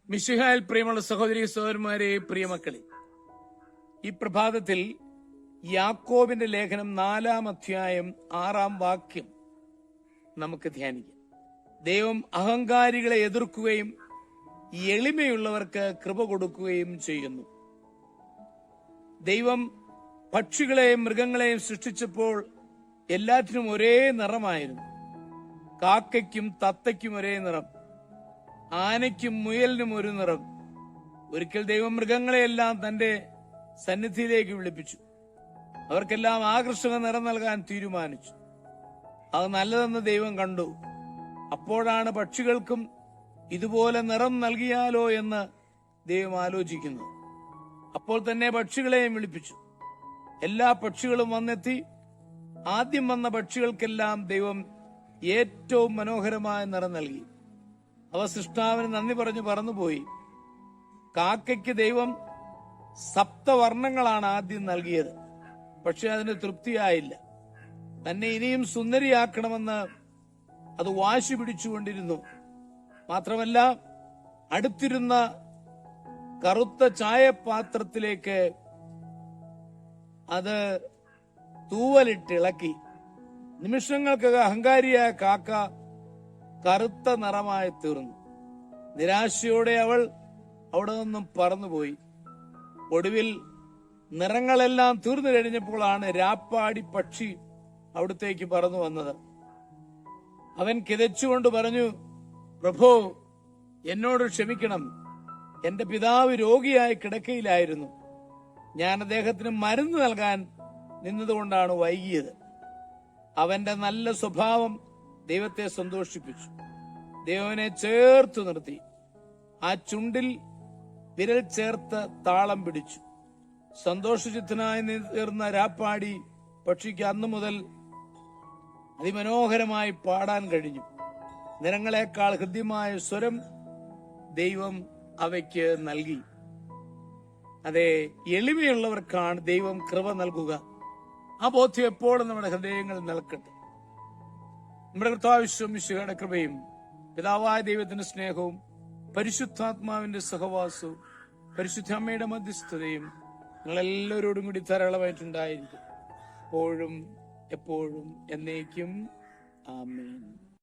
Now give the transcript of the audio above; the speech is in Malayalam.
മിശിഹായിൽ പ്രിയമുള്ള സഹോദരി സഹോദരന്മാരെ, പ്രിയമക്കളെ, ഈ പ്രഭാതത്തിൽ യാക്കോബിന്റെ ലേഖനം 4-ാം അധ്യായം 6-ാം വാക്യം നമുക്ക് ധ്യാനിക്കാം. ദൈവം അഹങ്കാരികളെ എതിർക്കുകയും എളിമയുള്ളവർക്ക് കൃപ കൊടുക്കുകയും ചെയ്യുന്നു. ദൈവം പക്ഷികളെയും മൃഗങ്ങളെയും സൃഷ്ടിച്ചപ്പോൾ എല്ലാറ്റിനും ഒരേ നിറമായിരുന്നു. കാക്കയ്ക്കും തത്തയ്ക്കും ഒരേ നിറം, ആനയ്ക്കും മുയലിനും ഒരു നിറം. ഒരിക്കൽ ദൈവം മൃഗങ്ങളെയെല്ലാം തന്റെ സന്നിധിയിലേക്ക് വിളിപ്പിച്ചു. അവർക്കെല്ലാം ആകർഷക നിറം നൽകാൻ തീരുമാനിച്ചു. അത് നല്ലതെന്ന് ദൈവം കണ്ടു. അപ്പോഴാണ് പക്ഷികൾക്കും ഇതുപോലെ നിറം നൽകിയാലോ എന്ന് ദൈവം ആലോചിക്കുന്നത്. അപ്പോൾ തന്നെ പക്ഷികളെയും വിളിപ്പിച്ചു. എല്ലാ പക്ഷികളും വന്നെത്തി. ആദ്യം വന്ന പക്ഷികൾക്കെല്ലാം ദൈവം ഏറ്റവും മനോഹരമായ നിറം നൽകി. അവ സൃഷ്ടാവിന് നന്ദി പറഞ്ഞു പറന്നുപോയി. കാക്കയ്ക്ക് ദൈവം സപ്തവർണ്ണങ്ങളാണ് ആദ്യം നൽകിയത്. പക്ഷെ അതിന് തൃപ്തിയായില്ല. തന്നെ ഇനിയും സുന്ദരിയാക്കണമെന്ന് അത് വാശി പിടിച്ചുകൊണ്ടിരുന്നു. മാത്രമല്ല, അടുത്തിരുന്ന കറുത്ത ചായപാത്രത്തിലേക്ക് അത് തൂവലിട്ടിളക്കി. നിമിഷങ്ങൾക്കകം അഹങ്കാരിയായ കാക്ക കറുത്ത നിറമായി തീർന്നു. നിരാശയോടെ അവൾ അവിടെ നിന്നും പറന്നുപോയി. ഒടുവിൽ നിറങ്ങളെല്ലാം തീർന്നു കഴിഞ്ഞപ്പോഴാണ് രാപ്പാടി പക്ഷി അവിടത്തേക്ക് പറന്നു വന്നത്. അവൻ കിതച്ചുകൊണ്ട് പറഞ്ഞു, പ്രഭോ, എന്നോട് ക്ഷമിക്കണം. എന്റെ പിതാവ് രോഗിയായി കിടക്കയിലായിരുന്നു. ഞാൻ അദ്ദേഹത്തിന് മരുന്ന് നൽകാൻ നിന്നതുകൊണ്ടാണ് വൈകിയത്. അവന്റെ നല്ല സ്വഭാവം ദൈവത്തെ സന്തോഷിപ്പിച്ചു. ദൈവനെ ചേർത്തു നിർത്തി. ആ ചുണ്ടിൽ വിരൽ ചേർത്ത് താളം പിടിച്ചു. സന്തോഷചിത്തനായി തീർന്ന രാപ്പാടി പക്ഷിക്ക് അന്നു മുതൽ അതിമനോഹരമായി പാടാൻ കഴിഞ്ഞു. നിറങ്ങളെക്കാൾ ഹൃദ്യമായ സ്വരം ദൈവം അവയ്ക്ക് നൽകി. അതെ, എളിമയുള്ളവർക്കാണ് ദൈവം കൃപ നൽകുക. ആ ബോധ്യം എപ്പോഴും നമ്മുടെ ഹൃദയങ്ങളിൽ നിൽക്കട്ടെ. നമ്മുടെ കർത്താവിശ്വമിശിഹായുടെ കൃപയും പിതാവായ ദൈവത്തിന്റെ സ്നേഹവും പരിശുദ്ധാത്മാവിന്റെ സഹവാസവും പരിശുദ്ധ അമ്മയുടെ മധ്യസ്ഥതയും നിങ്ങളെല്ലാവരോടും കൂടി ധാരാളമായിട്ടുണ്ടായിരിക്കും, എപ്പോഴും എപ്പോഴും എന്നേക്കും. ആമേൻ.